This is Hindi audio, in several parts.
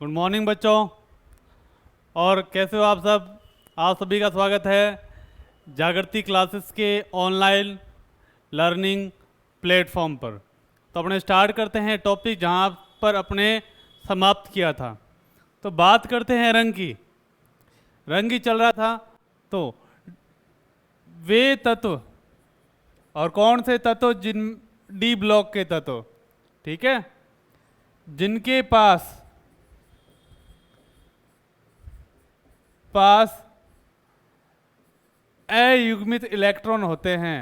गुड मॉर्निंग बच्चों। और कैसे हो आप सब? आप सभी का स्वागत है जागृति क्लासेस के ऑनलाइन लर्निंग प्लेटफॉर्म पर। तो अपने स्टार्ट करते हैं टॉपिक जहां पर अपने समाप्त किया था। तो बात करते हैं रंग की। रंग ही चल रहा था। तो वे तत्व और कौन से तत्व जिन डी ब्लॉक के तत्व, ठीक है, जिनके पास अयुग्मित इलेक्ट्रॉन होते हैं,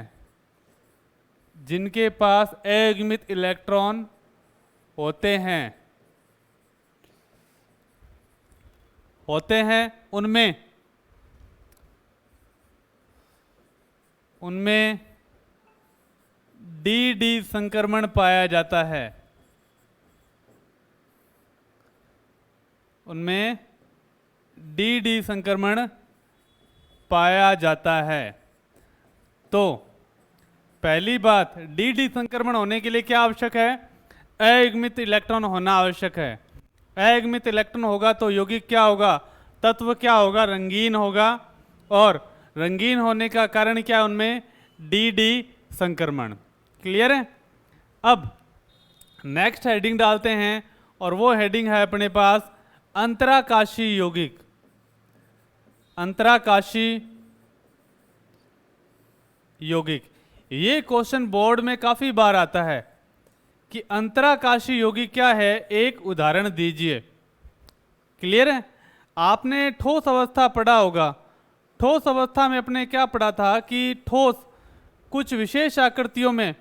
जिनके पास अयुग्मित इलेक्ट्रॉन होते हैं उनमें डी डी संक्रमण पाया जाता है। उनमें डी डी संक्रमण पाया जाता है। तो पहली बात, डी डी संक्रमण होने के लिए क्या आवश्यक है? अयुग्मित इलेक्ट्रॉन होना आवश्यक है। अयुग्मित इलेक्ट्रॉन होगा तो यौगिक क्या होगा? तत्व क्या होगा? रंगीन होगा। और रंगीन होने का कारण क्या है? उनमें डी डी संक्रमण। क्लियर है? अब नेक्स्ट हेडिंग डालते हैं और वो हेडिंग है अपने पास अंतराकाशी यौगिक। अंतराकाशी यौगिक, ये क्वेश्चन बोर्ड में काफी बार आता है कि अंतराकाशी यौगिक क्या है, एक उदाहरण दीजिए। क्लियर है? आपने ठोस अवस्था पढ़ा होगा। ठोस अवस्था में अपने क्या पढ़ा था कि ठोस कुछ विशेष आकृतियों में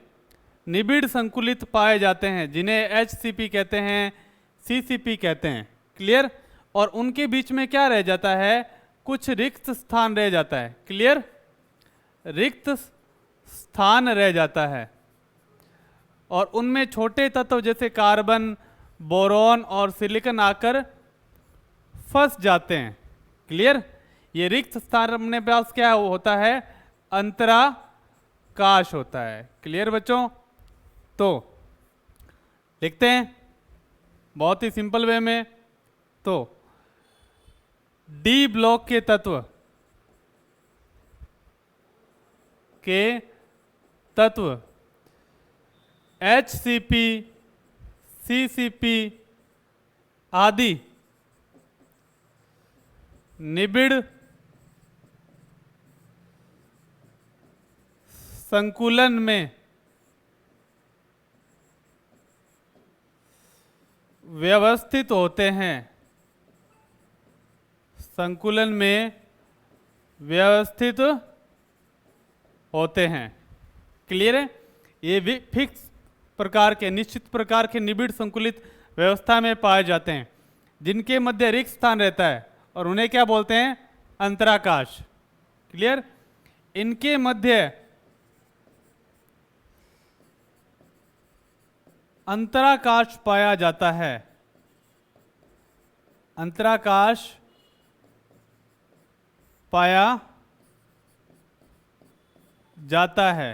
निबिड़ संकुलित पाए जाते हैं, जिन्हें HCP कहते हैं, CCP कहते हैं। क्लियर? और उनके बीच में क्या रह जाता है? कुछ रिक्त स्थान रह जाता है। क्लियर? रिक्त स्थान रह जाता है और उनमें छोटे तत्व जैसे कार्बन, बोरॉन और सिलिकॉन आकर फंस जाते हैं। क्लियर? ये रिक्त स्थान अपने पास क्या होता है? अंतराकाश होता है। क्लियर बच्चों? तो लिखते हैं बहुत ही सिंपल वे में। तो डी ब्लॉक के तत्व HCP, CCP आदि निबिड़ संकुलन में व्यवस्थित होते हैं। संकुलन में व्यवस्थित होते हैं। क्लियर है? ये भी फिक्स प्रकार के, निश्चित प्रकार के निबिड़ संकुलित व्यवस्था में पाए जाते हैं, जिनके मध्य रिक्त स्थान रहता है और उन्हें क्या बोलते हैं? अंतराकाश। क्लियर? इनके मध्य अंतराकाश पाया जाता है। अंतराकाश पाया जाता है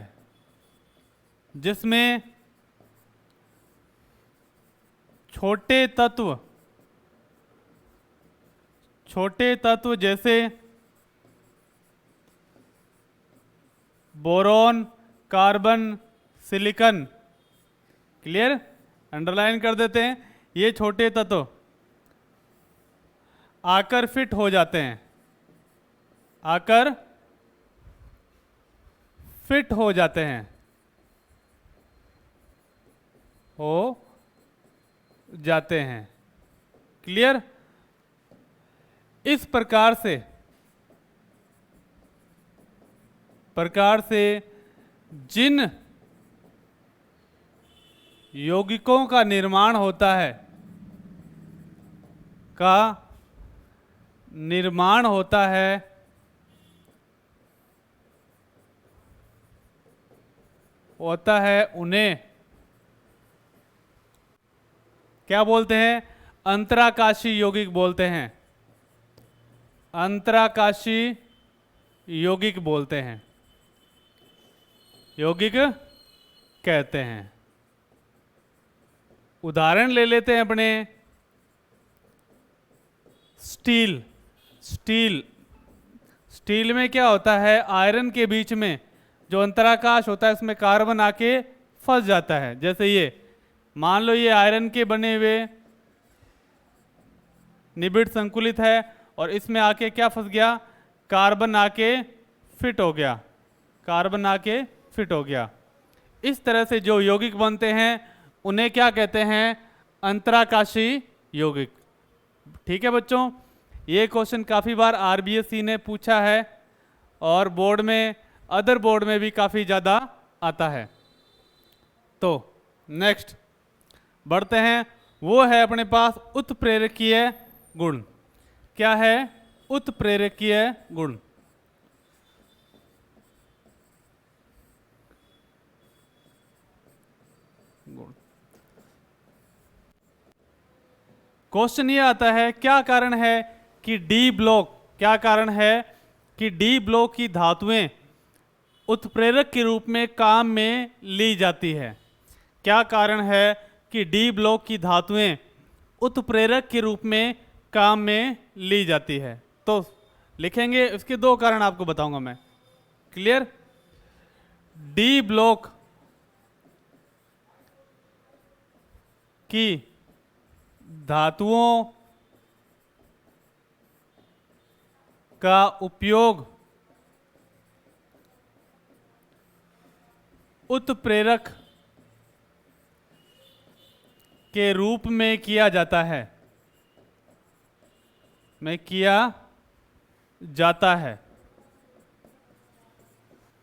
जिसमें छोटे तत्व जैसे boron, carbon, silicon. Clear? Underline कर देते हैं। ये छोटे तत्व आकर फिट हो जाते हैं, आकर फिट हो जाते हैं, हो जाते हैं। क्लियर? इस प्रकार से जिन यौगिकों का निर्माण होता है, उन्हें क्या बोलते हैं? अंतराकाशी यौगिक बोलते हैं। अंतराकाशी यौगिक बोलते हैं, यौगिक कहते हैं। उदाहरण ले लेते हैं अपने स्टील स्टील स्टील में क्या होता है, आयरन के बीच में जो अंतराकाश होता है उसमें कार्बन आके फंस जाता है। जैसे ये मान लो ये आयरन के बने हुए निबिड़ संकुलित है और इसमें आके क्या फंस गया, कार्बन आके फिट हो गया, कार्बन आके फिट हो गया। इस तरह से जो यौगिक बनते हैं उन्हें क्या कहते हैं, अंतराकाशी यौगिक। ठीक है बच्चों, ये क्वेश्चन काफ़ी बार आरबीएससी ने पूछा है और बोर्ड में, अदर बोर्ड में भी काफ़ी ज़्यादा आता है। तो नेक्स्ट बढ़ते हैं, वो है अपने पास उत्प्रेरकीय गुण। क्या है, उत्प्रेरकीय गुण। क्वेश्चन ये आता है, क्या कारण है कि डी ब्लॉक, क्या कारण है कि डी ब्लॉक की धातुएं उत्प्रेरक के रूप में काम में ली जाती है। क्या कारण है कि डी ब्लॉक की धातुएं उत्प्रेरक के रूप में काम में ली जाती है। तो लिखेंगे, इसके दो कारण आपको बताऊंगा मैं। क्लियर, डी ब्लॉक की धातुओं का उपयोग उत्प्रेरक के रूप में किया जाता है, में किया जाता है।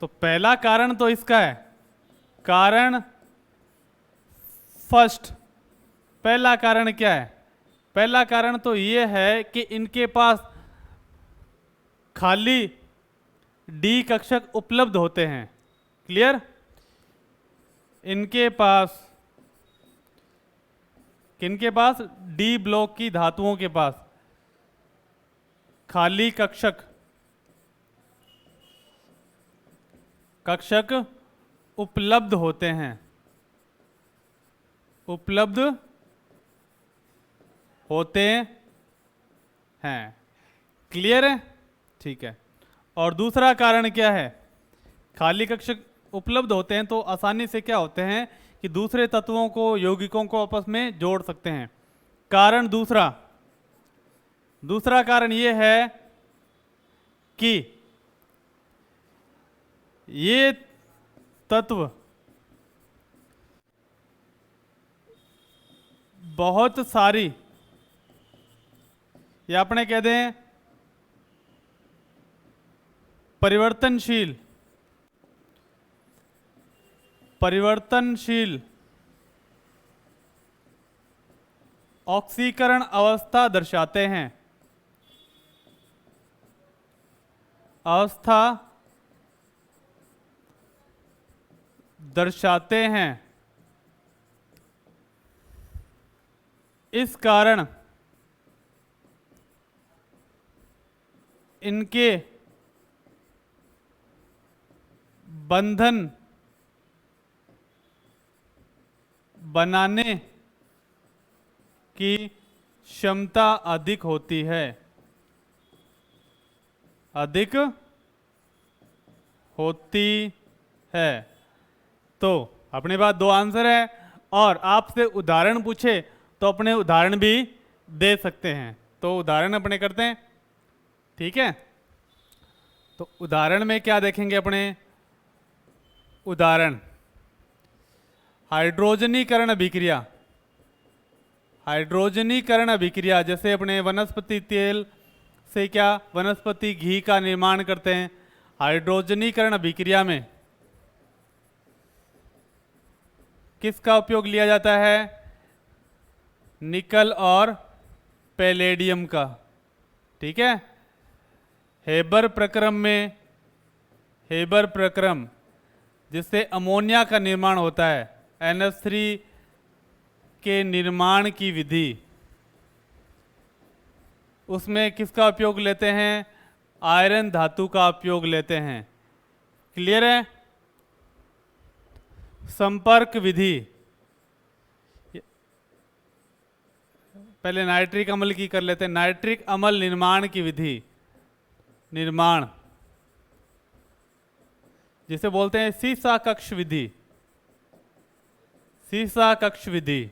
तो पहला कारण तो इसका है, कारण फर्स्ट, पहला कारण क्या है, पहला कारण तो ये है कि इनके पास खाली डी कक्षक उपलब्ध होते हैं। क्लियर, इनके पास, किनके पास, डी ब्लॉक की धातुओं के पास खाली कक्षक, कक्षक उपलब्ध होते हैं, उपलब्ध होते हैं। क्लियर है, ठीक है। और दूसरा कारण क्या है, खाली कक्षक उपलब्ध होते हैं तो आसानी से क्या होते हैं कि दूसरे तत्वों को, यौगिकों को आपस में जोड़ सकते हैं। कारण दूसरा, दूसरा कारण ये है कि ये तत्व बहुत सारी, या अपने कह दें परिवर्तनशील, परिवर्तनशील ऑक्सीकरण अवस्था दर्शाते हैं, अवस्था दर्शाते हैं। इस कारण इनके बंधन बनाने की क्षमता अधिक होती है, अधिक होती है। तो अपने पास दो आंसर है और आपसे उदाहरण पूछे तो अपने उदाहरण भी दे सकते हैं। तो उदाहरण अपने करते हैं, ठीक है। तो उदाहरण में क्या देखेंगे अपने, उदाहरण हाइड्रोजनीकरण अभिक्रिया, हाइड्रोजनीकरण अभिक्रिया, जैसे अपने वनस्पति तेल से क्या वनस्पति घी का निर्माण करते हैं। हाइड्रोजनीकरण अभिक्रिया में किसका उपयोग लिया जाता है, निकल और पैलेडियम का, ठीक है। हेबर प्रक्रम में, हेबर प्रक्रम जिससे अमोनिया का निर्माण होता है, NH3 के निर्माण की विधि, उसमें किसका उपयोग लेते हैं, आयरन धातु का उपयोग लेते हैं। क्लियर है। संपर्क विधि, पहले नाइट्रिक अम्ल की कर लेते हैं। नाइट्रिक अम्ल निर्माण की विधि, निर्माण जिसे बोलते हैं सीसा कक्ष विधि, सीसा कक्ष विधि।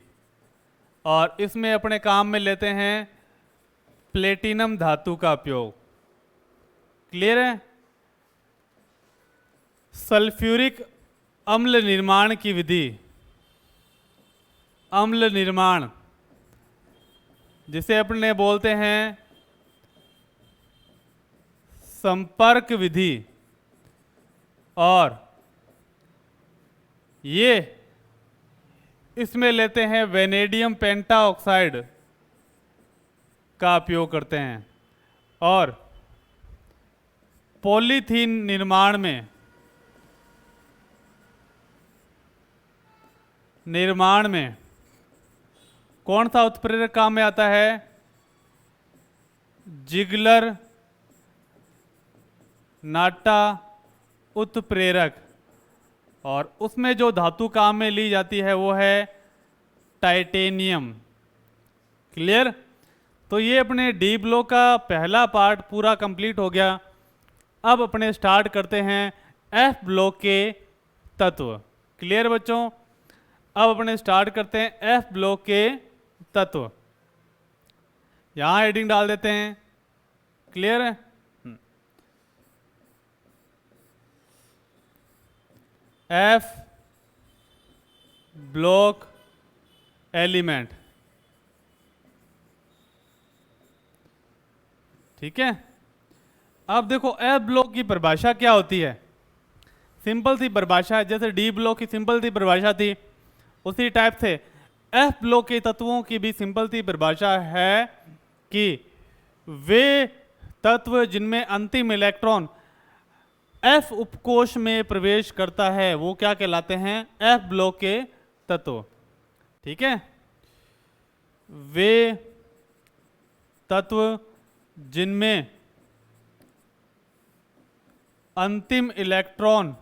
और इसमें अपने काम में लेते हैं प्लेटिनम धातु का उपयोग। क्लियर है? सल्फ्यूरिक अम्ल निर्माण की विधि, अम्ल निर्माण जिसे अपने बोलते हैं संपर्क विधि। और ये इसमें लेते हैं वेनेडियम पेंटाऑक्साइड का उपयोग करते हैं। और पॉलीथीन निर्माण में कौन सा उत्प्रेरक काम में आता है? जिगलर नाटा उत्प्रेरक। और उसमें जो धातु काम में ली जाती है वो है टाइटेनियम। क्लियर? तो ये अपने डी ब्लॉक का पहला पार्ट पूरा कंप्लीट हो गया। अब अपने स्टार्ट करते हैं एफ ब्लॉक के तत्व। क्लियर बच्चों? अब अपने स्टार्ट करते हैं एफ ब्लॉक के तत्व। यहां हेडिंग डाल देते हैं। क्लियर है? F block element. ठीक है? अब देखो एफ ब्लॉक की परिभाषा क्या होती है। सिंपल सी परिभाषा है, जैसे डी ब्लॉक की सिंपल सी परिभाषा थी उसी टाइप से एफ ब्लॉक के तत्वों की भी सिंपल सी परिभाषा है कि वे तत्व जिनमें अंतिम इलेक्ट्रॉन एफ उपकोष में प्रवेश करता है वो क्या कहलाते हैं? एफ ब्लॉक के तत्व। ठीक है? वे तत्व जिनमें अंतिम इलेक्ट्रॉन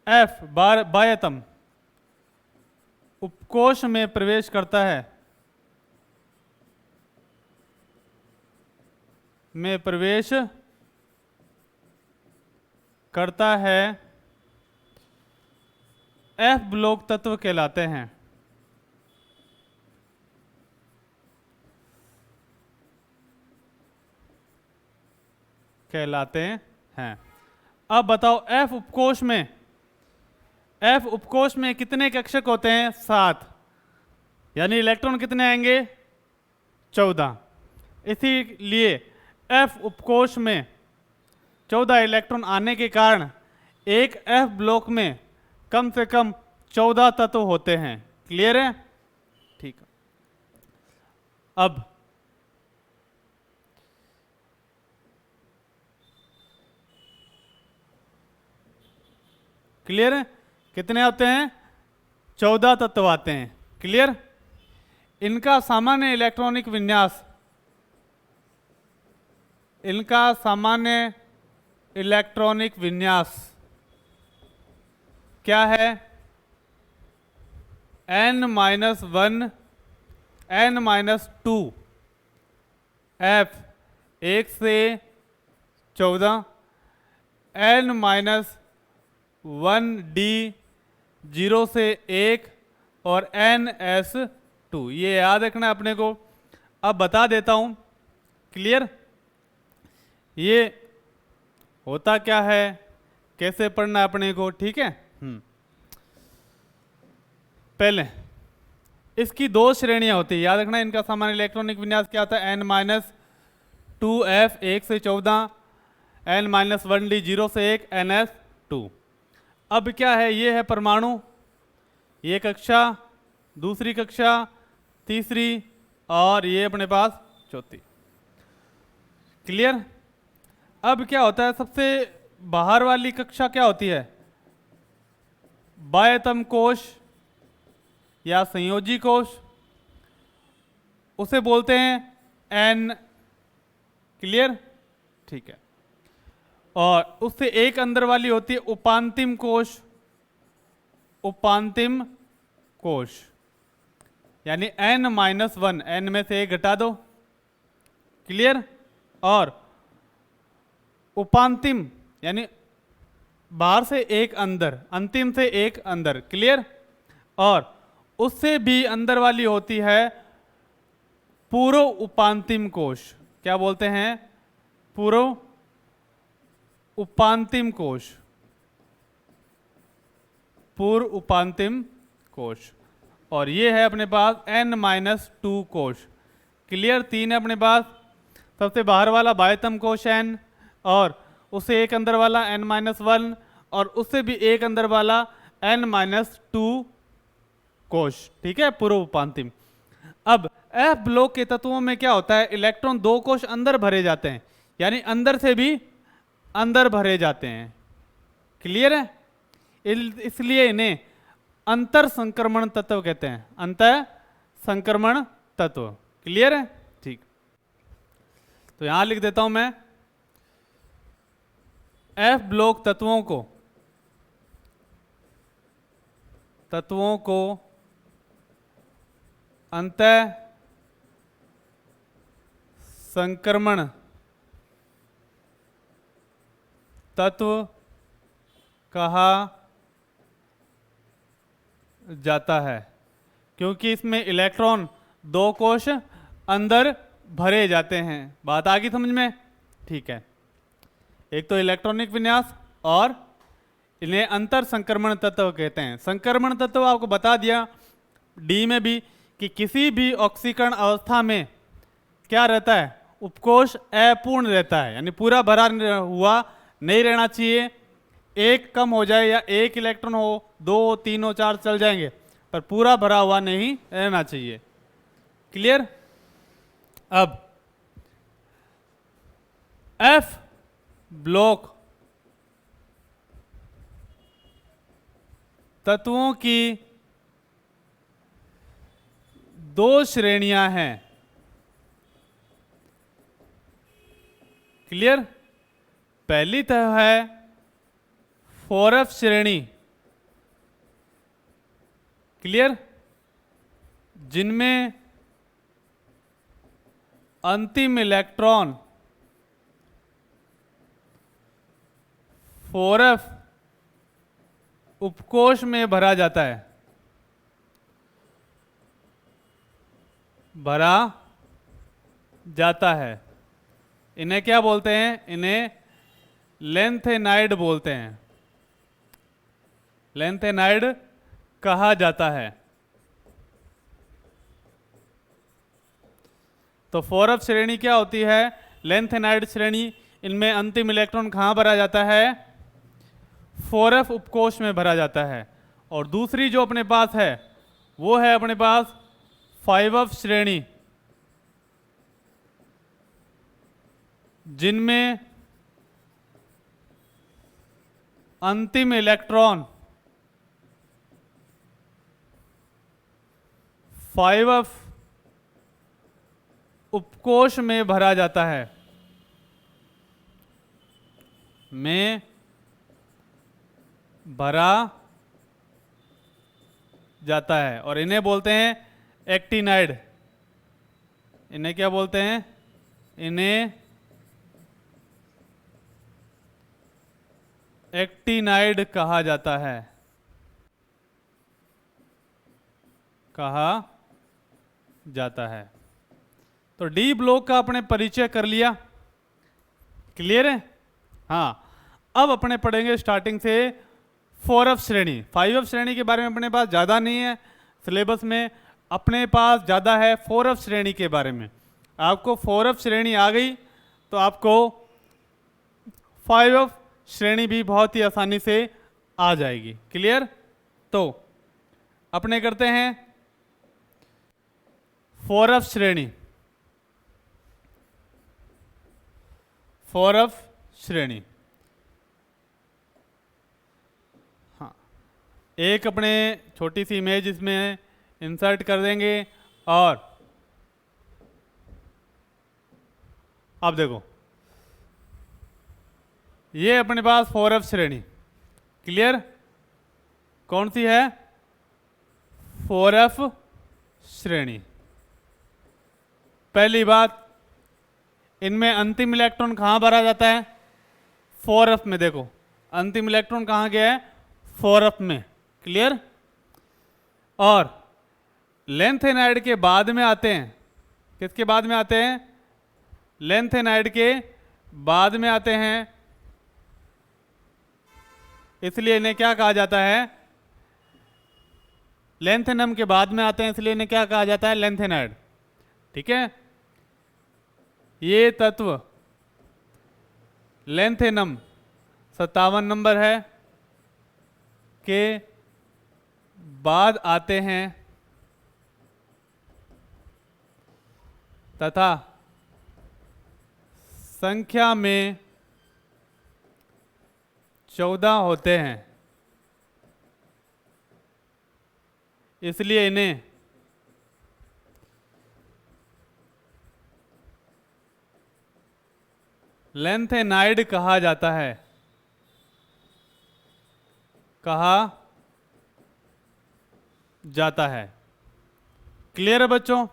एफ बाह्यतम उपकोष में प्रवेश करता है, में प्रवेश करता है, एफ ब्लॉक तत्व कहलाते हैं। अब बताओ एफ उपकोष में कितने कक्षक होते हैं? 7। यानी इलेक्ट्रॉन कितने आएंगे? 14। इसीलिए एफ उपकोष में 14 इलेक्ट्रॉन आने के कारण एक एफ ब्लॉक में कम से कम 14 तत्व होते हैं। क्लियर है? ठीक है। अब क्लियर है? कितने होते हैं? 14 तत्व आते हैं। क्लियर? इनका सामान्य इलेक्ट्रॉनिक विन्यास, क्या है? n-1 n-2 f 1 से 14 n-1 d 0 से 1 और ns2। ये याद रखना अपने को। अब बता देता हूं। क्लियर? ये होता क्या है, कैसे पढ़ना है अपने को। ठीक है? पहले इसकी 2 श्रेणियां होती है, याद रखना। इनका सामान्य इलेक्ट्रॉनिक विन्यास क्या होता है? n-2 f 1 से 14 n-1 d 0 से 1 ns2। अब क्या है? ये है परमाणु, ये कक्षा, दूसरी कक्षा, तीसरी, और ये अपने पास चौथी। क्लियर? अब क्या होता है? सबसे बाहर वाली कक्षा क्या होती है? बाह्यतम कोश या संयोजी कोश, उसे बोलते हैं एन। क्लियर? ठीक है। और उससे एक अंदर वाली होती है उपांतिम कोश, उपांतिम कोश, यानी n-1, n में से 1 घटा दो, क्लियर। और उपांतिम यानी बाहर से 1 अंदर, अंतिम से 1 अंदर, क्लियर। और उससे भी अंदर वाली होती है पूर्व उपांतिम कोश। क्या बोलते हैं? पूर्व उपांतिम कोश, पूर्व उपांतिम कोश। और ये है अपने पास n-2 कोश, क्लियर। 3 है अपने पास, सबसे बाहर वाला बाह्यतम कोश n, और उससे 1 अंदर वाला n-1, और उससे भी 1 अंदर वाला n-2 कोश, ठीक है, पूर्व उपांतिम। अब एफ ब्लॉक के तत्वों में क्या होता है? इलेक्ट्रॉन 2 कोश अंदर भरे जाते हैं, यानी अंदर से भी अंदर भरे जाते हैं, क्लियर है। इसलिए इन्हें अंतर संक्रमण तत्व कहते हैं, अंतर संक्रमण तत्व, क्लियर है। ठीक, तो यहां लिख देता हूं मैं, एफ ब्लॉक तत्वों को अंतः संक्रमण तत्व कहा जाता है, क्योंकि इसमें इलेक्ट्रॉन 2 कोश अंदर भरे जाते हैं। बात आ गई समझ में? ठीक है, एक तो इलेक्ट्रॉनिक विन्यास, और इन्हें अंतर संक्रमण तत्व कहते हैं। संक्रमण तत्व आपको बता दिया डी में भी कि किसी भी ऑक्सीकरण अवस्था में क्या रहता है? उपकोश अपूर्ण रहता है, यानी पूरा भरा हुआ नहीं रहना चाहिए। 1 कम हो जाए या 1 इलेक्ट्रॉन हो, 2 हो, 3 हो, 4 चल जाएंगे, पर पूरा भरा हुआ नहीं रहना चाहिए, क्लियर। अब एफ ब्लॉक तत्वों की 2 श्रेणियां हैं, क्लियर। पहली तो है 4f श्रेणी, क्लियर, जिनमें अंतिम इलेक्ट्रॉन 4f उपकोश में भरा जाता है, भरा जाता है। इन्हें क्या बोलते हैं? इन्हें लेंथेनाइड बोलते हैं, लेंथेनाइड कहा जाता है। तो 4f श्रेणी क्या होती है? लेंथेनाइड श्रेणी। इनमें अंतिम इलेक्ट्रॉन कहाँ भरा जाता है? 4f उपकोश में भरा जाता है। और दूसरी जो अपने पास है वो है अपने पास 5f श्रेणी, जिनमें अंतिम इलेक्ट्रॉन 5f उपकोश में भरा जाता है, में भरा जाता है। और इन्हें बोलते हैं एक्टिनाइड। इन्हें क्या बोलते हैं? इन्हें एक्टिनाइड कहा जाता है, कहा जाता है। तो डी ब्लॉक का अपने परिचय कर लिया, क्लियर है। हाँ, अब अपने पढ़ेंगे स्टार्टिंग से 4f श्रेणी। 5f श्रेणी के बारे में अपने पास ज़्यादा नहीं है सिलेबस में, अपने पास ज़्यादा है 4f श्रेणी के बारे में। आपको 4f श्रेणी आ गई तो आपको 5f श्रेणी भी बहुत ही आसानी से आ जाएगी, क्लियर। तो अपने करते हैं 4f श्रेणी। 4f श्रेणी, हाँ, एक अपने छोटी सी इमेज इसमें इंसर्ट कर देंगे। और अब देखो, ये अपने पास 4f श्रेणी, क्लियर। कौन सी है? 4f श्रेणी। पहली बात, इनमें अंतिम इलेक्ट्रॉन कहां भरा जाता है? 4f में। देखो अंतिम इलेक्ट्रॉन कहां गया है? 4f में। क्लियर? और लेंथेनाइड के बाद में आते हैं, किसके बाद में आते हैं? लेंथेनाइड के बाद में आते हैं, इसलिए इन्हें क्या कहा जाता है? लेंथेनम के बाद में आते हैं, इसलिए इन्हें क्या कहा जाता है? लेंथेनाइड। ठीक है, ये तत्व लेंथेनम 57 नंबर है के बाद आते हैं तथा संख्या में 14 होते हैं, इसलिए इन्हें लेंथेनाइड कहा जाता है। कहा जाता है। क्लियर है बच्चों?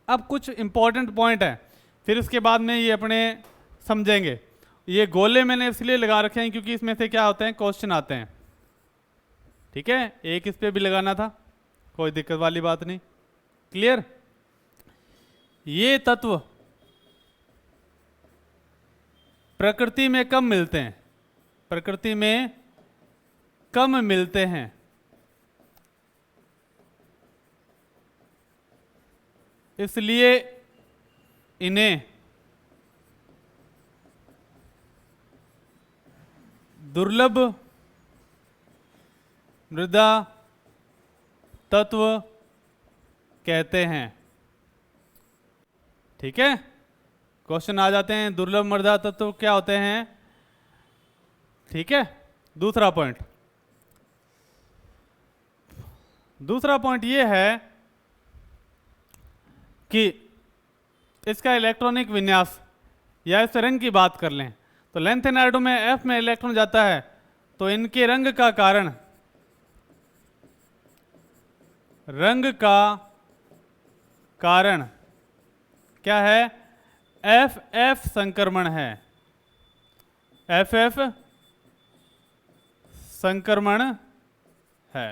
अब कुछ इंपॉर्टेंट पॉइंट है, फिर इसके बाद में ये अपने समझेंगे। ये गोले मैंने इसलिए लगा रखे हैं क्योंकि इसमें से क्या होते हैं? क्वेश्चन आते हैं। ठीक है, एक इस पे भी लगाना था, कोई दिक्कत वाली बात नहीं। क्लियर? ये तत्व प्रकृति में कम मिलते हैं, प्रकृति में कम मिलते हैं, इसलिए इन्हें दुर्लभ मृदा तत्व कहते हैं। ठीक है, क्वेश्चन आ जाते हैं, दुर्लभ मृदा तत्व क्या होते हैं? ठीक है, दूसरा पॉइंट, दूसरा पॉइंट ये है कि इसका इलेक्ट्रॉनिक विन्यास या इस रंग की बात कर लें तो लेंथेनाइडों में F में इलेक्ट्रॉन जाता है, तो इनके रंग का कारण, रंग का कारण क्या है? FF संक्रमण है। FF संक्रमण है।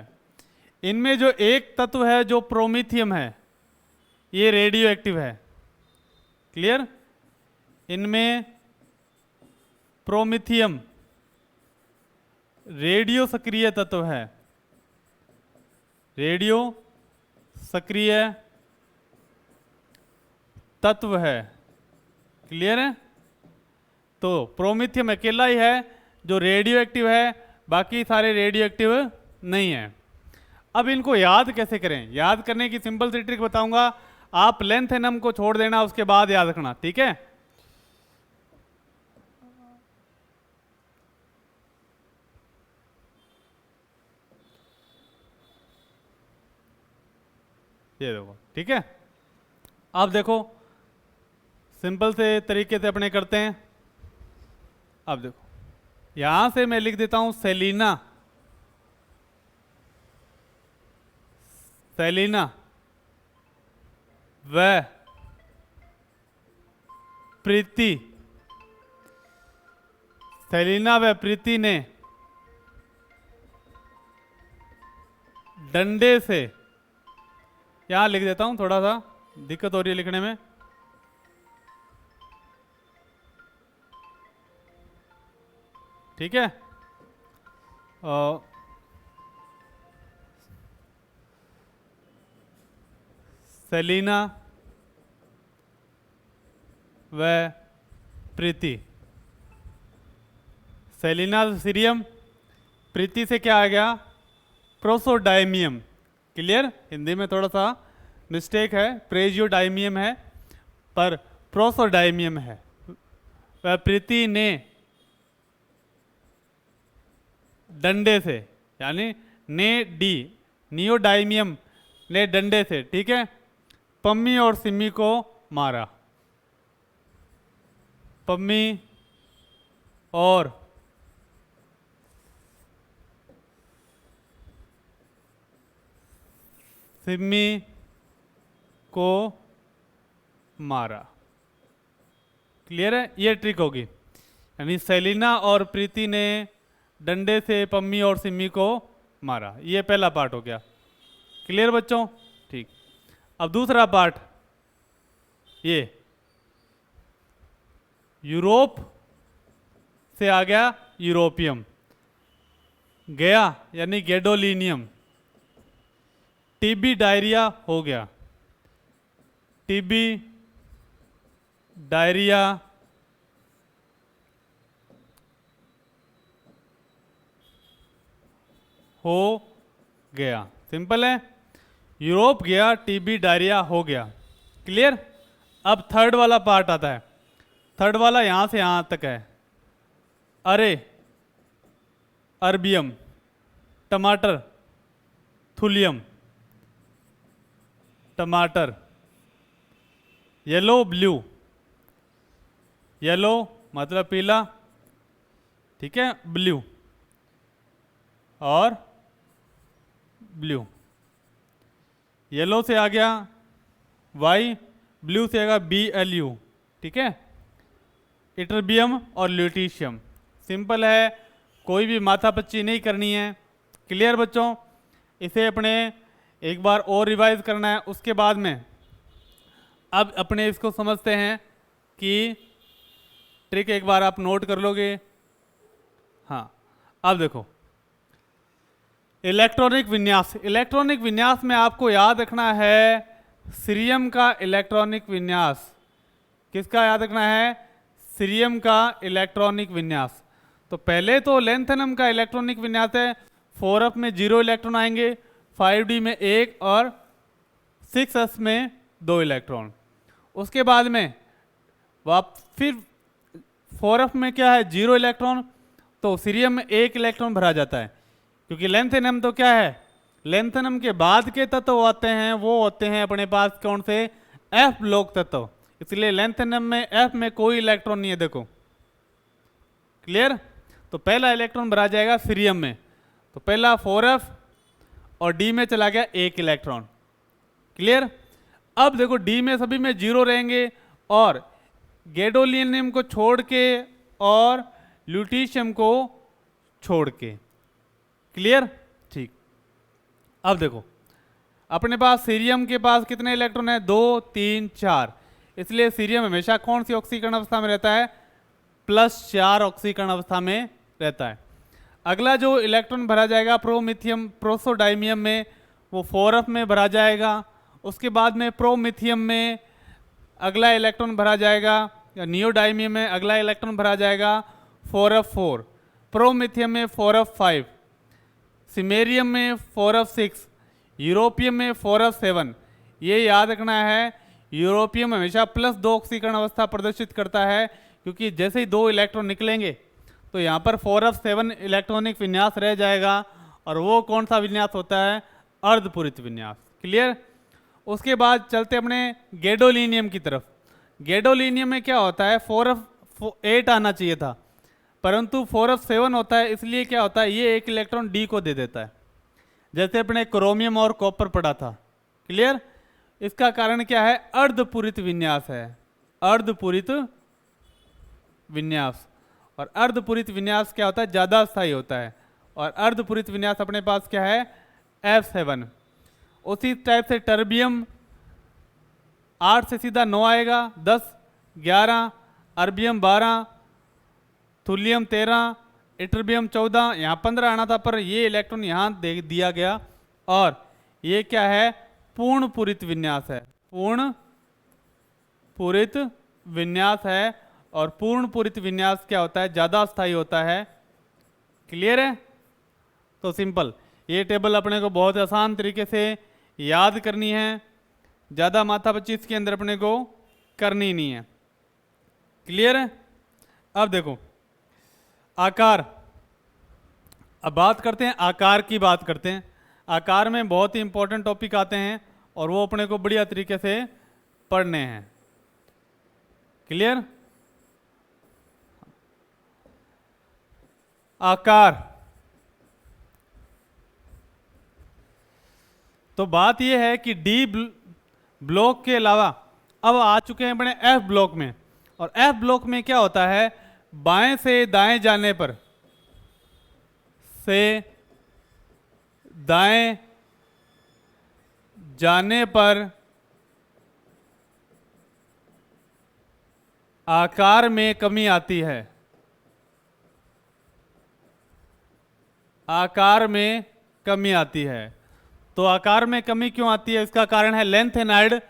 इनमें जो एक तत्व है जो प्रोमीथियम है, ये रेडियो एक्टिव है। क्लियर? इनमें प्रोमीथियम रेडियो सक्रिय तत्व है, रेडियो सक्रिय तत्व है। क्लियर है? तो प्रोमीथियम अकेला ही है जो रेडियो एक्टिव है, बाकी सारे रेडियो एक्टिव नहीं है। अब इनको याद कैसे करें? याद करने की सिंपल सी ट्रिक बताऊंगा, आप लेंथेनम को छोड़ देना, उसके बाद याद रखना। ठीक है? ये देखो, ठीक है, आप देखो सिंपल से तरीके से अपने करते हैं। अब देखो, यहां से मैं लिख देता हूं सेलिना, सेलिना व प्रीति, सेलिना व प्रीति ने डंडे से, यहां लिख देता हूं, थोड़ा सा दिक्कत हो रही है लिखने में। ठीक है, सेलिना व प्रीति, सेलिना सीरियम, प्रीति से क्या आ गया? प्रोसोडायमियम। क्लियर? हिंदी में थोड़ा सा मिस्टेक है, प्रेजियोडायमियम है पर प्रोसोडायमियम है। वह प्रीति ने डंडे से, यानी ने डी, नियोडायमियम ने डंडे से, ठीक है, पम्मी और सिमी को मारा। पम्मी और सिमी को मारा। क्लियर है? ये ट्रिक होगी, यानी सेलिना और प्रीति ने डंडे से पम्मी और सिमी को मारा। ये पहला पार्ट हो गया। क्लियर बच्चों? ठीक। अब दूसरा पार्ट, ये यूरोप से आ गया यूरोपियम, गया यानी गेडोलिनियम, टीबी डायरिया हो गया, टीबी डायरिया हो गया। सिंपल है, यूरोप गया, टीबी डायरिया हो गया। क्लियर? अब थर्ड वाला पार्ट आता है। थर्ड वाला यहां से यहां तक है। अरे, अरबियम, टमाटर, थुलियम, टमाटर, येलो ब्लू, येलो मतलब पीला, ठीक है, ब्लू और ब्लू। येलो से आ गया वाई, ब्लू से आ गया BLU, ठीक है, इटरबियम और ल्यूटीशियम। सिंपल है, कोई भी माथापच्ची नहीं करनी है। क्लियर बच्चों? इसे अपने एक बार और रिवाइज करना है, उसके बाद में अब अपने इसको समझते हैं कि ट्रिक एक बार आप नोट कर लोगे। हाँ, अब देखो इलेक्ट्रॉनिक विन्यास। इलेक्ट्रॉनिक विन्यास में आपको याद रखना है सीरियम का इलेक्ट्रॉनिक विन्यास। किसका याद रखना है? सीरियम का इलेक्ट्रॉनिक विन्यास। तो पहले तो लेंथेनम का इलेक्ट्रॉनिक विन्यास है, 4f में 0 इलेक्ट्रॉन आएंगे, 5d में 1 और 6s में 2 इलेक्ट्रॉन। उसके बाद में फिर 4f में क्या है? 0 इलेक्ट्रॉन, तो सीरियम में 1 इलेक्ट्रॉन भरा जाता है, क्योंकि लेंथेनम तो क्या है? लेंथेनम के बाद के तत्व आते हैं वो होते हैं अपने पास कौन से? F ब्लॉक तत्व। इसलिए लेंथेनम में F में कोई इलेक्ट्रॉन नहीं है। देखो, क्लियर? तो पहला इलेक्ट्रॉन भरा जाएगा सीरियम में, तो पहला 4f और D में चला गया 1 इलेक्ट्रॉन। क्लियर? अब देखो D में सभी में 0 रहेंगे और गैडोलिनियम को छोड़ के और ल्यूटीशियम को छोड़ के। क्लियर? ठीक। अब देखो अपने पास सीरियम के पास कितने इलेक्ट्रॉन है? 2 3 4। इसलिए सीरियम हमेशा कौन सी ऑक्सीकरण अवस्था में रहता है? +4 ऑक्सीकरण अवस्था में रहता है। अगला जो इलेक्ट्रॉन भरा जाएगा प्रोमिथियम प्रोसोडाइमियम में, वो 4f में भरा जाएगा। उसके बाद में प्रोमिथियम में अगला इलेक्ट्रॉन भरा जाएगा, या नियोडाइमियम में अगला इलेक्ट्रॉन भरा जाएगा 4f4, प्रोमिथियम में 4f5, सिमेरियम में 4f6, यूरोपियम में 4f7। ये याद रखना है, यूरोपियम हमेशा +2 ऑक्सीकरण अवस्था प्रदर्शित करता है, क्योंकि जैसे ही 2 इलेक्ट्रॉन निकलेंगे तो यहाँ पर 4f7 इलेक्ट्रॉनिक विन्यास रह जाएगा, और वो कौन सा विन्यास होता है? अर्धपूरित विन्यास। क्लियर? उसके बाद चलते अपने गैडोलिनियम की तरफ। गैडोलिनियम में क्या होता है? 4f8 आना चाहिए था, परंतु 4f7 होता है। इसलिए क्या होता है? ये 1 इलेक्ट्रॉन D को दे देता है, जैसे अपने क्रोमियम और कॉपर पड़ा था। क्लियर? इसका कारण क्या है? अर्धपूरित विन्यास है, अर्धपूरित विन्यास। और अर्धपूरित विन्यास क्या होता है? ज़्यादा स्थायी होता है, और अर्धपूरित विन्यास अपने पास क्या है? F7। उसी टाइप से टर्बियम 8 से सीधा 9 आएगा, 10 11, अर्बियम 12, थुलियम 13, इटरबियम 14, यहाँ 15 आना था, पर ये इलेक्ट्रॉन यहाँ दे दिया गया। और ये क्या है? पूर्ण पूरित विन्यास है, पूर्ण पूरित विन्यास है। और पूर्ण पूरित विन्यास क्या होता है? ज़्यादा स्थायी होता है। क्लियर है? तो सिंपल, ये टेबल अपने को बहुत आसान तरीके से याद करनी है, ज़्यादा माथापच्ची इसके अंदर अपने को करनी नहीं है। क्लियर है? अब देखो आकार, अब बात करते हैं आकार की बात करते हैं। आकार में बहुत ही इंपॉर्टेंट टॉपिक आते हैं, और वो अपने को बढ़िया तरीके से पढ़ने हैं। क्लियर? आकार, तो बात यह है कि डी ब्लॉक के अलावा अब आ चुके हैं अपने एफ ब्लॉक में, और एफ ब्लॉक में क्या होता है, बाएं से दाएं जाने पर, से दाएं जाने पर आकार में कमी आती है। आकार में कमी आती है। तो आकार में कमी क्यों आती है, इसका कारण है लेंथेनाइड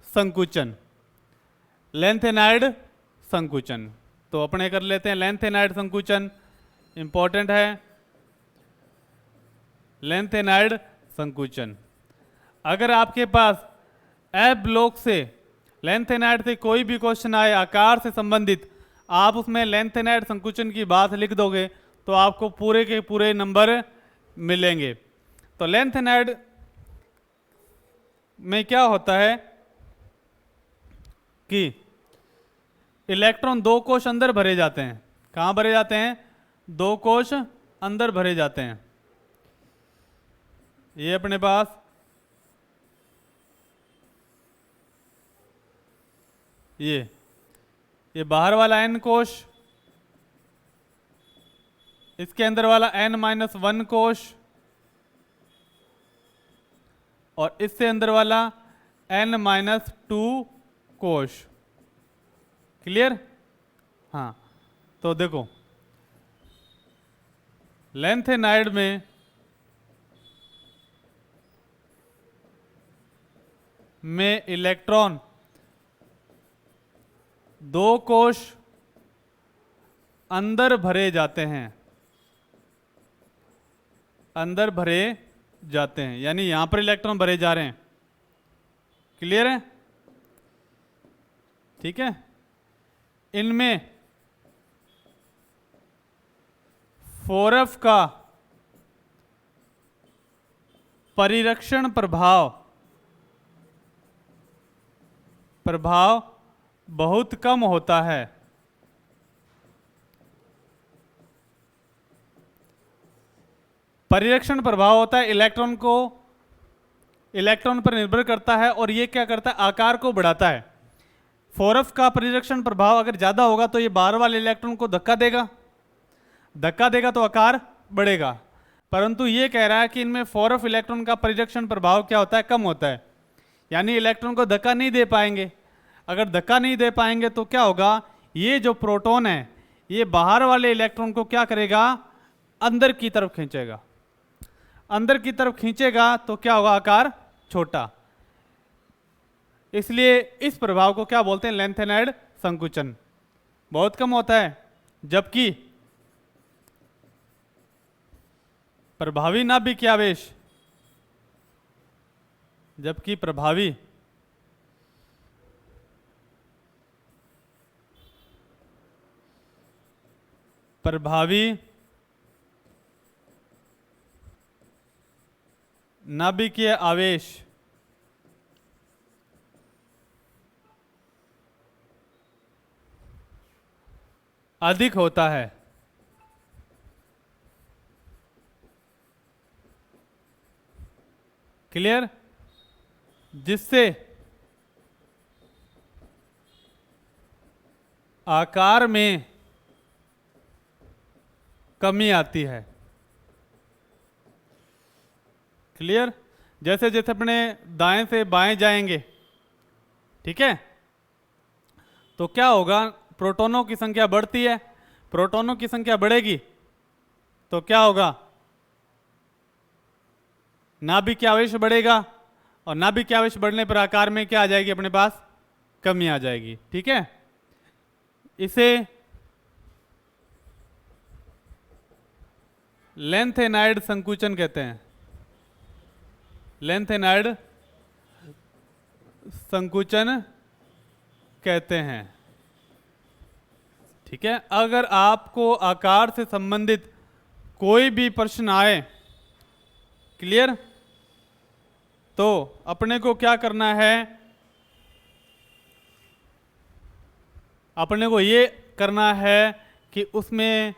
संकुचन। लेंथेनाइड संकुचन तो अपने कर लेते हैं। लेंथेनाइड संकुचन इंपॉर्टेंट है। लेंथेनाइड संकुचन, अगर आपके पास एफ ब्लॉक से लेंथेनाइड से कोई भी क्वेश्चन आए आकार से संबंधित, आप उसमें लेंथेनाइड संकुचन की बात लिख दोगे तो आपको पूरे के पूरे नंबर मिलेंगे। तो लेंथेनाइड में क्या होता है कि इलेक्ट्रॉन दो कोश अंदर भरे जाते हैं। कहाँ भरे जाते हैं, दो कोश अंदर भरे जाते हैं। ये अपने पास ये बाहर वाला n कोश, इसके अंदर वाला n-1 कोश, और इससे अंदर वाला n-2 कोश। क्लियर? हाँ, तो देखो लेंथेनाइड में इलेक्ट्रॉन दो कोश अंदर भरे जाते हैं। अंदर भरे जाते हैं यानी यहां पर इलेक्ट्रॉन भरे जा रहे हैं। क्लियर है? ठीक है। इनमें 4f का परिरक्षण प्रभाव बहुत कम होता है। परिरक्षण प्रभाव होता है इलेक्ट्रॉन पर निर्भर करता है, और ये क्या करता है, आकार को बढ़ाता है। 4f का परिरक्षण प्रभाव अगर ज्यादा होगा तो ये बाहर वाले इलेक्ट्रॉन को धक्का देगा तो आकार बढ़ेगा। परंतु ये कह रहा है कि इनमें 4f इलेक्ट्रॉन का परिरक्षण प्रभाव क्या होता है, कम होता है। यानी इलेक्ट्रॉन को धक्का नहीं दे पाएंगे। अगर धक्का नहीं दे पाएंगे तो क्या होगा, ये जो प्रोटॉन है ये बाहर वाले इलेक्ट्रॉन को क्या करेगा, अंदर की तरफ खींचेगा। अंदर की तरफ खींचेगा तो क्या होगा, आकार छोटा। इसलिए इस प्रभाव को क्या बोलते हैं, लेंथेनाइड संकुचन। बहुत कम होता है। जबकि प्रभावी नाभिकीय आवेश, प्रभावी नाभिकीय आवेश अधिक होता है। क्लियर? जिससे आकार में कमी आती है। क्लियर? जैसे जैसे अपने दाएं से बाएं जाएंगे, ठीक है, तो क्या होगा, प्रोटॉनों की संख्या बढ़ती है। प्रोटॉनों की संख्या बढ़ेगी तो क्या होगा, नाभिकीय आवेश बढ़ेगा, और नाभिकीय आवेश बढ़ने पर आकार में क्या आ जाएगी, अपने पास कमी आ जाएगी। ठीक है, इसे लेंथेनाइड संकुचन कहते हैं। लेंथेनाइड संकुचन कहते हैं। ठीक है, अगर आपको आकार से संबंधित कोई भी प्रश्न आए, क्लियर, तो अपने को क्या करना है, अपने को ये करना है कि उसमें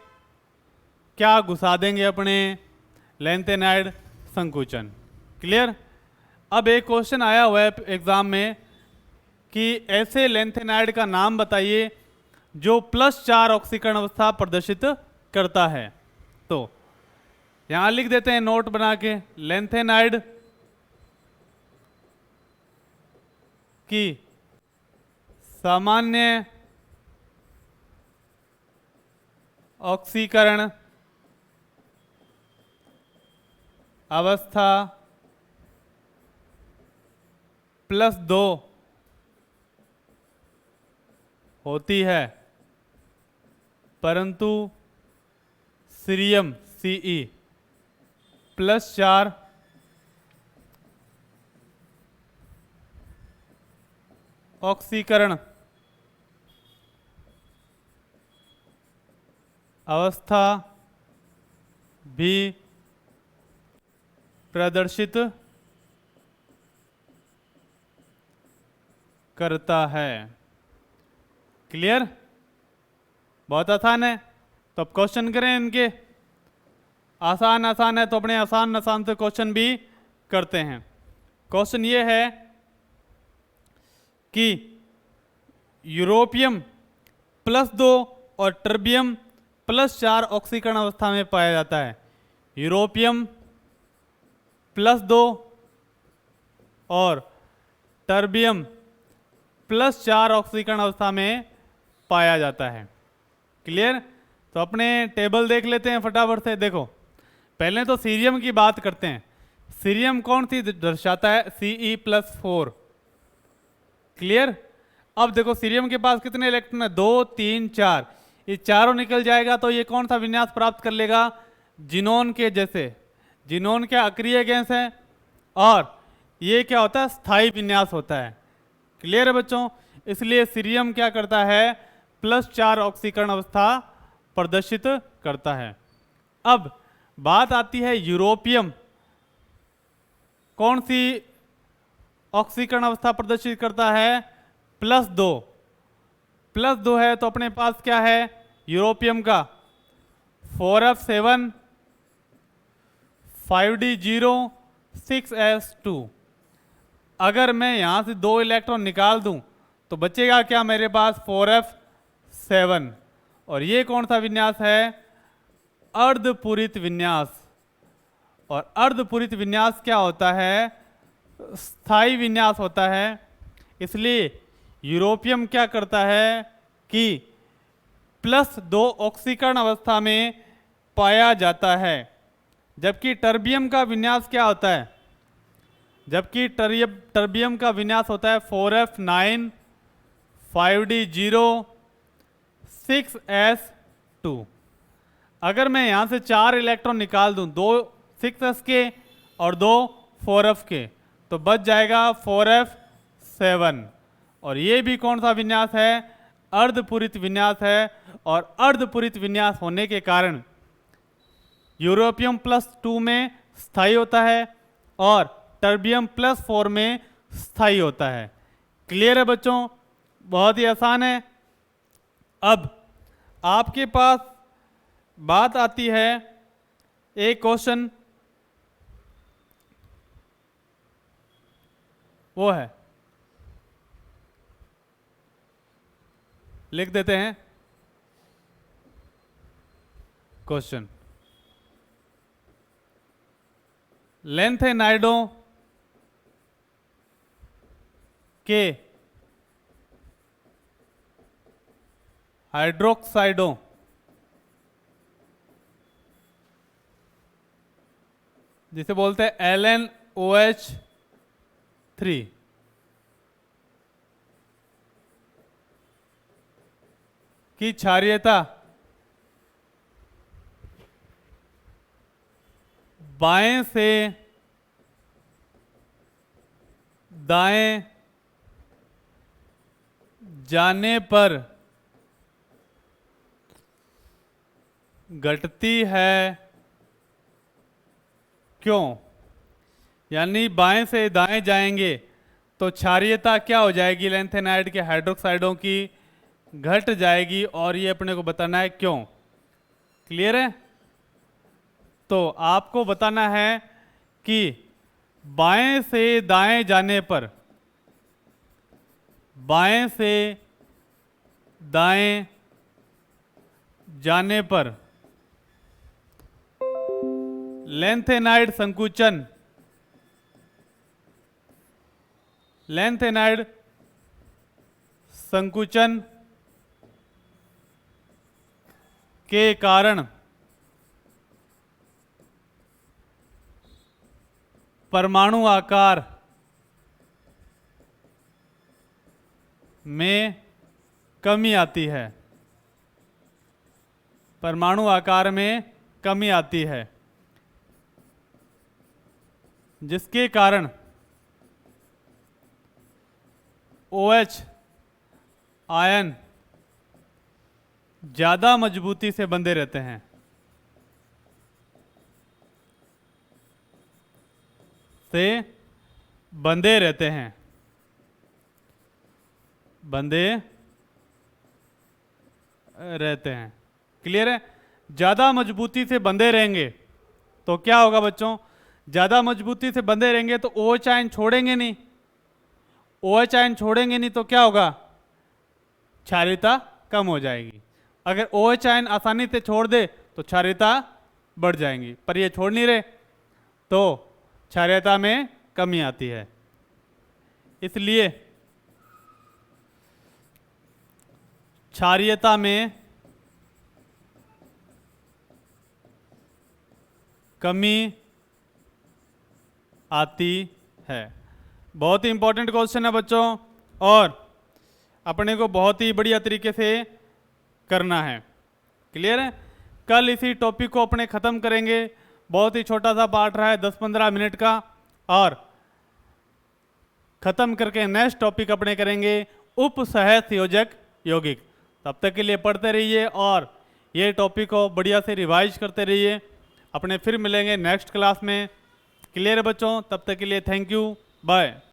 क्या घुसा देंगे, अपने लेंथेनाइड संकुचन। क्लियर? अब एक क्वेश्चन आया हुआ है एग्जाम में कि ऐसे लैंथेनाइड का नाम बताइए जो +4 ऑक्सीकरण अवस्था प्रदर्शित करता है। तो यहां लिख देते हैं नोट बना के, लैंथेनाइड की सामान्य ऑक्सीकरण अवस्था +2 होती है, परंतु सीरियम Ce +4 ऑक्सीकरण अवस्था भी प्रदर्शित करता है। क्लियर? बहुत आसान है। तो अब क्वेश्चन करें इनके। आसान आसान है तो अपने आसान आसान से क्वेश्चन भी करते हैं। क्वेश्चन ये है कि यूरोपियम +2 और टर्बियम +4 ऑक्सीकरण अवस्था में पाया जाता है। यूरोपियम +2 और टर्बियम +4 ऑक्सीकरण अवस्था में पाया जाता है। क्लियर? तो अपने टेबल देख लेते हैं फटाफट से। देखो, पहले तो सीरियम की बात करते हैं। सीरियम कौन सी दर्शाता है? Ce+4। क्लियर? अब देखो सीरियम के पास कितने इलेक्ट्रॉन है? 2 3 4। ये चारों निकल जाएगा तो ये कौन सा विन्यास प्राप्त कर लेगा? जिनोन के जैसे। जिनोन क्या अक्रिय गैस है और ये क्या होता है? स्थायी विन्यास होता है। क्लियर है बच्चों? इसलिए सीरियम क्या करता है? +4 ऑक्सीकरण अवस्था प्रदर्शित करता है। अब बात आती है यूरोपियम कौन सी ऑक्सीकरण अवस्था प्रदर्शित करता है? +2। +2 है तो अपने पास क्या है यूरोपियम का? 4f7 5d0 6s2। अगर मैं यहां से 2 इलेक्ट्रॉन निकाल दूं तो बचेगा क्या मेरे पास? 4f7। और ये कौन सा विन्यास है? अर्धपूरित विन्यास। और अर्धपूरित विन्यास क्या होता है? स्थायी विन्यास होता है। इसलिए यूरोपियम क्या करता है कि +2 ऑक्सीकरण अवस्था में पाया जाता है, जबकि टर्बियम का विन्यास क्या होता है? जबकि टर्बियम का विन्यास होता है 4f9 5d0 6s2। अगर मैं यहां से 4 इलेक्ट्रॉन निकाल दूं, 2 6s के और 2 4f के, तो बच जाएगा 4f7। और ये भी कौन सा विन्यास है? अर्धपूरित विन्यास है। और अर्धपूरित विन्यास होने के कारण यूरोपियम +2 में स्थायी होता है और टर्बियम +4 में स्थायी होता है। क्लियर है बच्चों? बहुत ही आसान है। अब आपके पास बात आती है एक क्वेश्चन, वो है, लिख देते हैं क्वेश्चन। लैंथेनाइडों के हाइड्रोक्साइडों जिसे बोलते हैं LnOH3 की क्षारीयता बाएं से दाएं जाने पर घटती है, क्यों? यानी बाएं से दाएं जाएंगे तो क्षारीयता क्या हो जाएगी? लैंथेनाइड के हाइड्रोक्साइडों की घट जाएगी और ये अपने को बताना है क्यों। क्लियर है? तो आपको बताना है कि बाएं से दाएं जाने पर, बाएं से दाएं जाने पर लेंथेनाइड संकुचन, लेंथेनाइड संकुचन के कारण परमाणु आकार में कमी आती है, परमाणु आकार में कमी आती है, जिसके कारण OH आयन ज़्यादा मजबूती से बंधे रहते हैं, बंधे रहते हैं, बंधे रहते हैं। क्लियर है? ज़्यादा मजबूती से बंधे रहेंगे तो क्या होगा बच्चों? ज़्यादा मजबूती से बंधे रहेंगे तो OH आयन छोड़ेंगे नहीं, OH आयन छोड़ेंगे नहीं तो क्या होगा? क्षारीयता कम हो जाएगी। अगर OH आयन आसानी से छोड़ दे तो क्षारीयता बढ़ जाएंगी, पर ये छोड़ नहीं रहे तो क्षारीयता में कमी आती है। इसलिए क्षारीयता में कमी आती है। बहुत ही इंपॉर्टेंट क्वेश्चन है बच्चों, और अपने को बहुत ही बढ़िया तरीके से करना है। क्लियर है? कल इसी टॉपिक को अपने ख़त्म करेंगे। बहुत ही छोटा सा पार्ट रहा है, 10-15 मिनट का, और ख़त्म करके नेक्स्ट टॉपिक अपने करेंगे उपसहसंयोजक यौगिक। तब तक के लिए पढ़ते रहिए और ये टॉपिक को बढ़िया से रिवाइज करते रहिए। अपने फिर मिलेंगे नेक्स्ट क्लास में। क्लियर है बच्चों? तब तक के लिए थैंक यू, बाय।